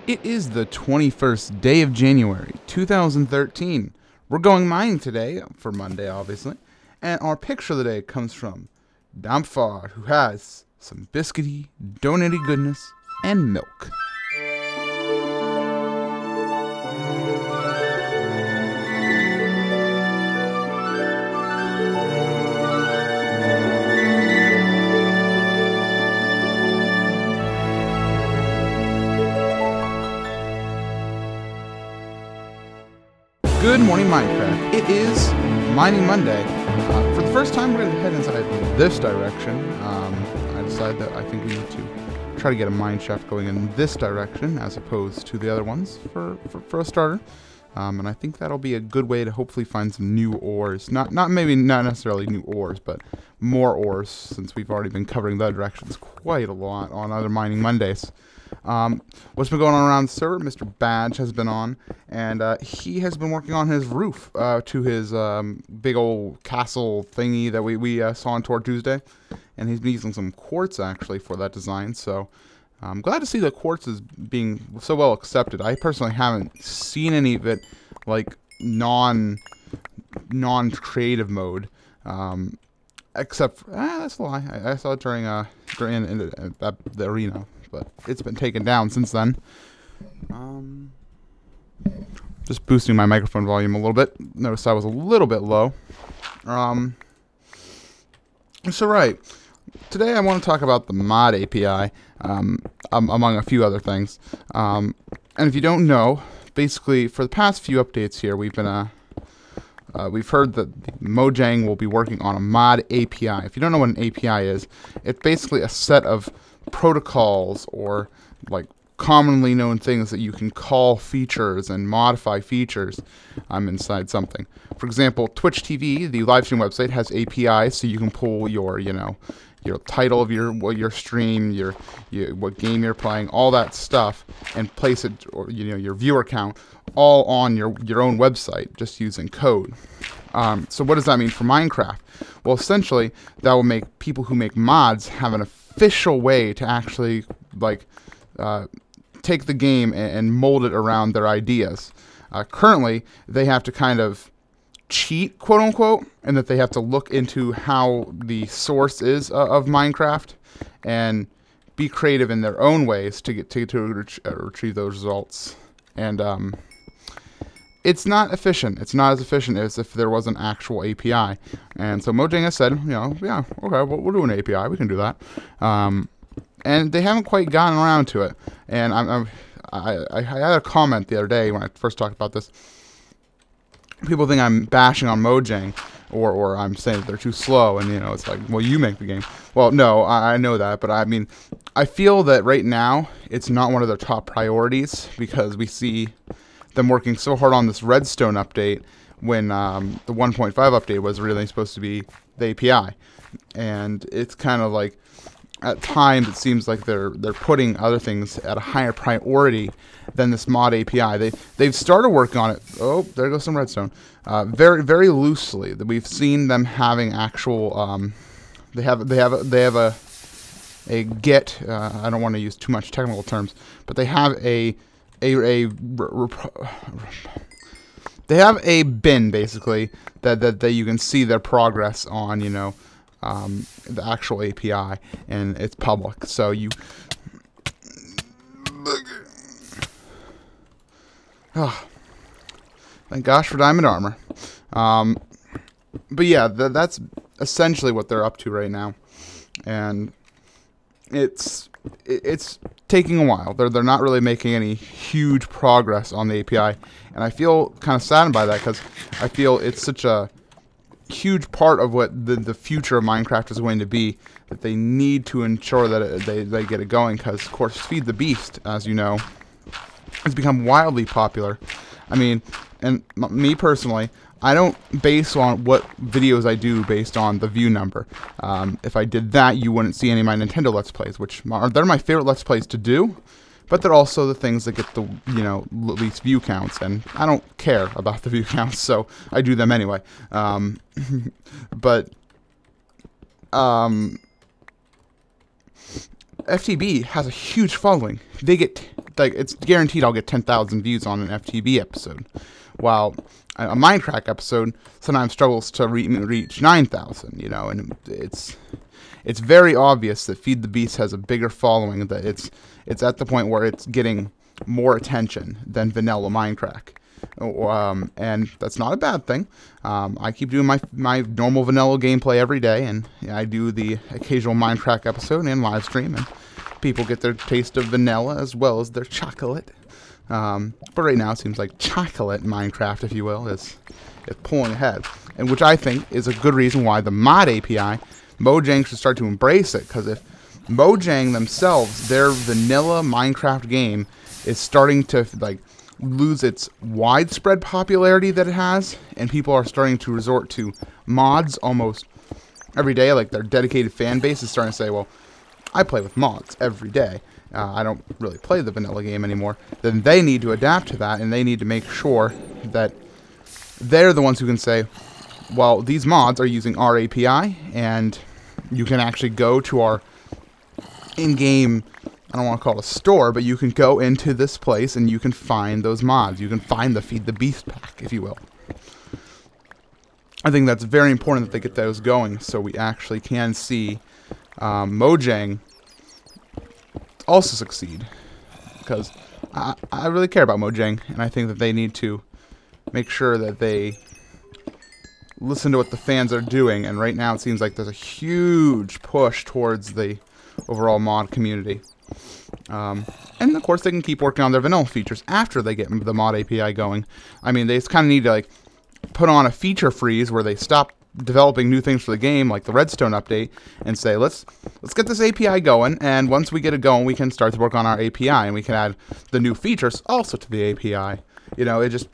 It is the 21st day of January, 2013. We're going mining today, for Monday, obviously. And our picture of the day comes from Dampfar, who has some biscuity, donutty goodness, and milk. Good morning, Mindcrack. It is Mining Monday. For the first time, we're going to head inside this direction. I decided that I think we need to try to get a mine shaft going in this direction as opposed to the other ones for a starter. And I think that'll be a good way to hopefully find some new ores. Not necessarily new ores, but more ores, since we've already been covering that directions quite a lot on other Mining Mondays. What's been going on around the server? Mr. Badge has been on, and he has been working on his roof to his big old castle thingy that we saw on Tour Tuesday, and he's been using some quartz actually for that design. So I'm glad to see that quartz is being so well accepted. I personally haven't seen any of it like non-creative mode, except that's a lie. I saw it during the arena. But it's been taken down since then. Just boosting my microphone volume a little bit. Notice I was a little bit low. So right, today I want to talk about the mod API, among a few other things. And if you don't know, basically for the past few updates here, we've been we've heard that Mojang will be working on a mod API. If you don't know what an API is, it's basically a set of protocols or like commonly known things that you can call features and modify features inside something. For example, Twitch TV, the live stream website, has APIs, so you can pull your your title of your stream, what game you're playing, all that stuff, and place it, or your viewer count, all on your own website just using code. So what does that mean for Minecraft? Well, essentially, that will make people who make mods have an official way to actually take the game and mold it around their ideas. Currently, they have to kind of cheat, quote unquote, and that they have to look into how the source is of Minecraft and be creative in their own ways to retrieve those results. And it's not efficient. It's not as efficient as if there was an actual API. And so Mojang has said, yeah, okay, we'll do an API. We can do that. And they haven't quite gotten around to it. And I had a comment the other day when I first talked about this. People think I'm bashing on Mojang, or I'm saying that they're too slow, and it's like, well, you make the game. Well, no, I know that, but I mean, I feel that right now it's not one of their top priorities because we see them working so hard on this Redstone update when the 1.5 update was really supposed to be the API, and it's kind of like at times it seems like they're putting other things at a higher priority than this mod API. They've started working on it. Oh, there goes some redstone. Very very loosely. We've seen them having actual. They have a Git. I don't want to use too much technical terms, but they have they have a bin basically that you can see their progress on. The actual API, and it's public, so you. Oh, thank gosh for diamond armor. But yeah, that's essentially what they're up to right now, and it's taking a while. They're not really making any huge progress on the API, and I feel kind of saddened by that because I feel it's such a huge part of what the future of Minecraft is going to be, that they need to ensure that they get it going, because of course Feed the Beast, as you know, has become wildly popular. I mean, and me personally, I don't base on what videos I do based on the view number. If I did that, you wouldn't see any of my Nintendo Let's Plays, which they're my favorite Let's Plays to do, but they're also the things that get the least view counts, and I don't care about the view counts, so I do them anyway. FTB has a huge following. They get, like, it's guaranteed I'll get 10,000 views on an FTB episode, while a Mindcrack episode sometimes struggles to reach 9,000, you know, and it's very obvious that Feed the Beast has a bigger following, that it's at the point where it's getting more attention than vanilla Mindcrack. And that's not a bad thing. I keep doing my normal vanilla gameplay every day, and I do the occasional Mindcrack episode and live stream, and people get their taste of vanilla as well as their chocolate. But right now it seems like chocolate Minecraft, if you will, is pulling ahead, and which I think is a good reason why the mod API, Mojang, should start to embrace it, because if Mojang themselves, their vanilla Minecraft game, is starting to like lose its widespread popularity that it has, and people are starting to resort to mods almost every day, like their dedicated fan base is starting to say, well, I play with mods every day. I don't really play the vanilla game anymore. Then they need to adapt to that, and they need to make sure that they're the ones who can say, well, these mods are using our API, and you can actually go to our in-game, I don't want to call it a store, but you can go into this place and you can find those mods. You can find the Feed the Beast pack, if you will. I think that's very important that they get those going, so we actually can see Mojang also succeed, because I really care about Mojang, and I think that they need to make sure that they listen to what the fans are doing, and right now it seems like there's a huge push towards the overall mod community. And of course they can keep working on their vanilla features after they get the mod API going. I mean, they just kind of need to like put on a feature freeze where they stop developing new things for the game, like the Redstone update, and say, let's get this API going, and once we get it going, we can start to work on our API, and we can add the new features also to the API. You know, it just,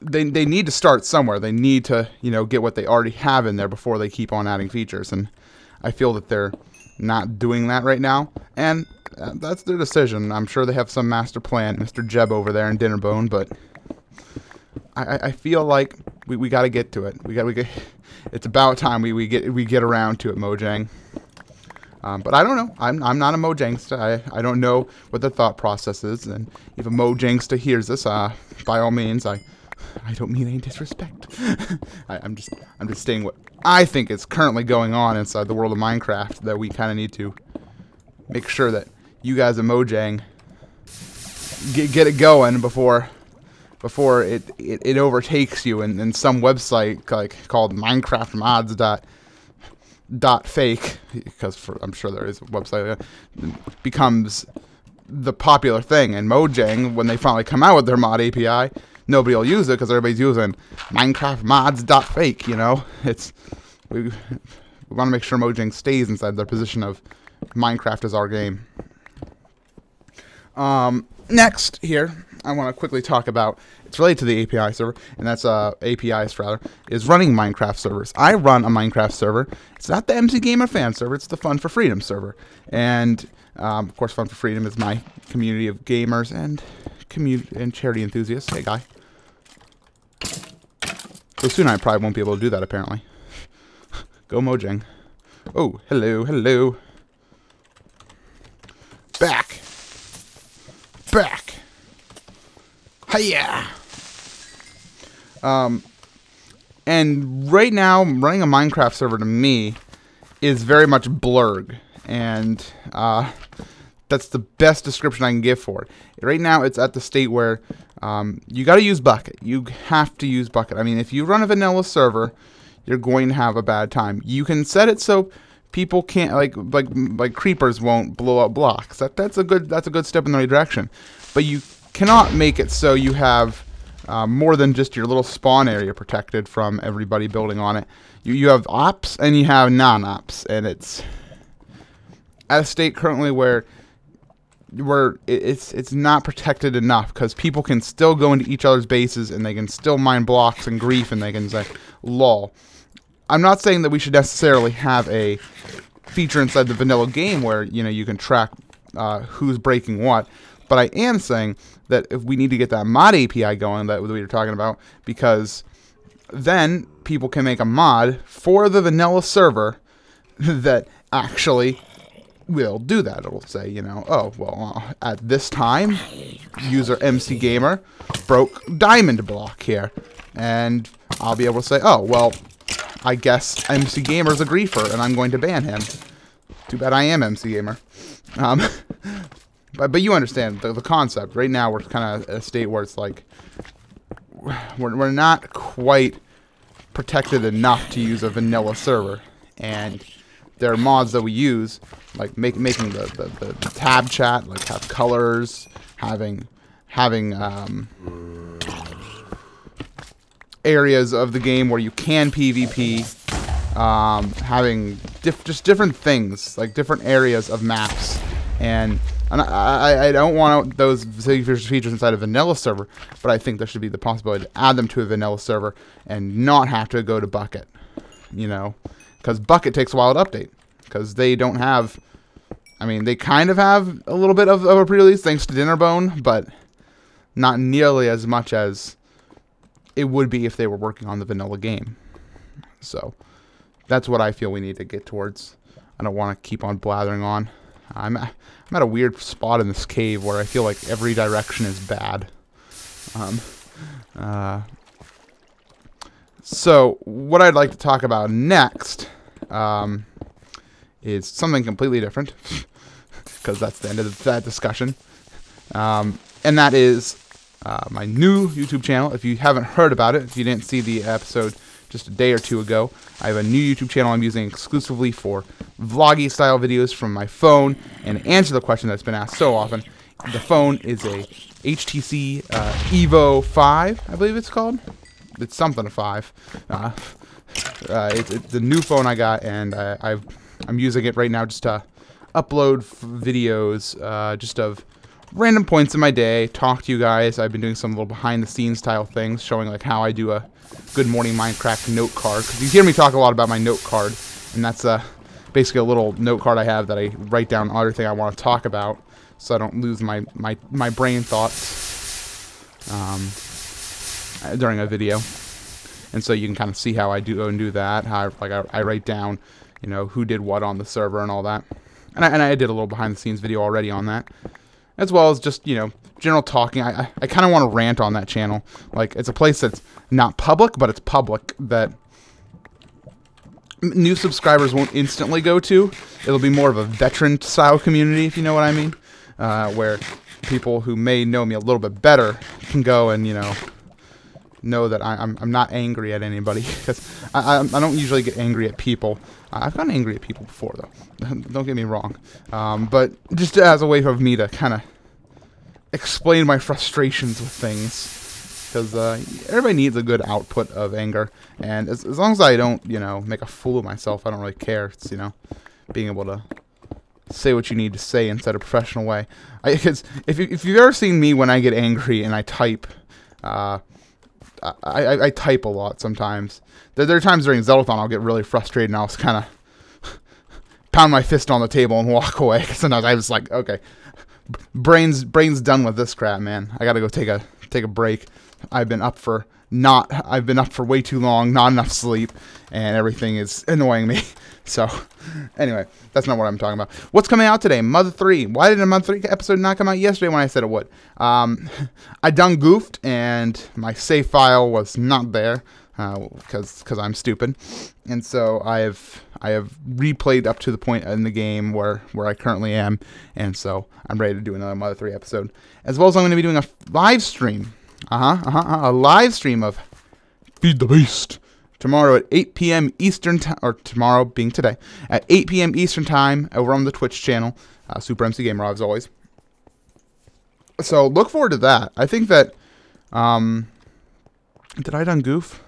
they need to start somewhere. They need to, you know, get what they already have in there before they keep on adding features, and I feel that they're not doing that right now, and that's their decision. I'm sure they have some master plan, Mr. Jeb over there in Dinnerbone, but I feel like we got to get to it. We get. It's about time we get around to it, Mojang. But I don't know. I'm not a Mojangsta. I don't know what the thought process is. And if a Mojangsta hears this, by all means, I don't mean any disrespect. I'm just saying what I think is currently going on inside the world of Minecraft, that we kind of need to make sure that you guys at Mojang get it going before it overtakes you in some website like called Minecraft mods dot fake, because I'm sure there is a website that becomes the popular thing, and Mojang, when they finally come out with their mod API, nobody will use it because everybody's using Minecraft mods dot fake. You know, we want to make sure Mojang stays inside their position of Minecraft is our game. Next here, I want to quickly talk about, it's related to the API server, and that's APIs rather, is running Minecraft servers. I run a Minecraft server. It's not the MC Gamer fan server, it's the Fun for Freedom server. And of course, Fun for Freedom is my community of gamers and charity enthusiasts. Hey, guy. So soon I probably won't be able to do that, apparently. Go Mojang. Oh, hello, hello. Back. Hiya! And right now, running a Minecraft server to me is very much blurg, and that's the best description I can give for it. Right now, it's at the state where you got to use Bucket. You have to use Bucket. I mean, if you run a vanilla server, you're going to have a bad time. You can set it so people can't, like creepers won't blow up blocks. That's a good step in the right direction. But you cannot make it so you have more than just your little spawn area protected from everybody building on it. You have ops and you have non-ops, and it's at a state currently where it's not protected enough, because people can still go into each other's bases and they can still mine blocks and grief, and they can say lol. I'm not saying that we should necessarily have a feature inside the vanilla game where, you know, you can track who's breaking what, but I am saying that if we need to get that mod API going that we were talking about, because then people can make a mod for the vanilla server that actually will do that. It'll say, you know, oh, well, at this time, user MC Gamer broke diamond block here. And I'll be able to say, oh, well, I guess MC Gamer's a griefer, and I'm going to ban him. Too bad I am MC Gamer. But you understand the concept. Right now, we're kind of at a state where it's like, we're not quite protected enough to use a vanilla server. And there are mods that we use, like making the tab chat, like have colors, having areas of the game where you can PvP, having just different things, like different areas of maps, and I don't want those features inside a vanilla server, but I think there should be the possibility to add them to a vanilla server and not have to go to Bucket, you know, because Bucket takes a while to update, because they don't have, I mean, they kind of have a little bit of a pre-release thanks to Dinnerbone, but not nearly as much as it would be if they were working on the vanilla game. So that's what I feel we need to get towards. I don't want to keep on blathering on. I'm at a weird spot in this cave where I feel like every direction is bad. So what I'd like to talk about next is something completely different, because that's the end of that discussion. And that is my new YouTube channel. If you haven't heard about it, if you didn't see the episode just a day or two ago, I have a new YouTube channel I'm using exclusively for vloggy style videos from my phone. And to answer the question that's been asked so often, the phone is a HTC Evo 5, I believe it's called. It's something to 5. It's the new phone I got, and I'm using it right now just to upload videos just of random points in my day, talk to you guys. I've been doing some little behind the scenes style things, showing like how I do a good morning Mindcrack note card, because you hear me talk a lot about my note card, and that's basically a little note card I have that I write down everything I want to talk about, so I don't lose my brain thoughts during a video. And so you can kind of see how I do that, how I write down, you know, who did what on the server and all that. And I did a little behind the scenes video already on that, as well as just, you know, general talking. I kind of want to rant on that channel. Like, it's a place that's not public, but it's public, that new subscribers won't instantly go to. It'll be more of a veteran style community, if you know what I mean, where people who may know me a little bit better can go and, you know that I'm not angry at anybody, because I don't usually get angry at people. I've gotten angry at people before, though. Don't get me wrong. But just as a way of me to kind of explain my frustrations with things, because everybody needs a good output of anger, and as long as I don't, you know, make a fool of myself, I don't really care. It's, you know, being able to say what you need to say in a professional way. Because if you've ever seen me when I get angry and I type, I type a lot sometimes. There are times during Zeldathon I'll get really frustrated and I'll just kind of pound my fist on the table and walk away. Sometimes I was like, okay, brain's done with this crap, man. I gotta go take a break. I've been up for way too long, not enough sleep, and everything is annoying me. So, anyway, that's not what I'm talking about. What's coming out today? Mother 3. Why did a Mother 3 episode not come out yesterday when I said it would? I done goofed, and my save file was not there, because I'm stupid. And so I have replayed up to the point in the game where I currently am, and so I'm ready to do another Mother 3 episode. As well as I'm going to be doing a live stream. A live stream of Feed the Beast tomorrow at 8 p.m. Eastern time, or tomorrow being today, at 8 p.m. Eastern time over on the Twitch channel, Super MC Gamer, as always. So look forward to that. I think that, did I done goof?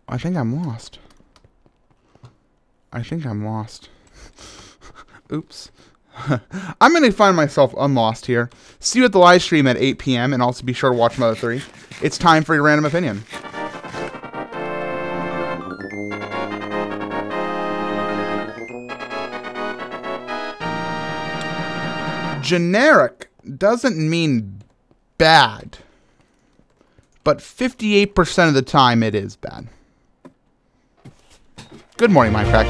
I think I'm lost. Oops. I'm going to find myself unlost here. See you at the live stream at 8 p.m. and also be sure to watch Mother 3. It's time for your random opinion. Generic doesn't mean bad, but 58% of the time it is bad. Good morning, Mindcrack.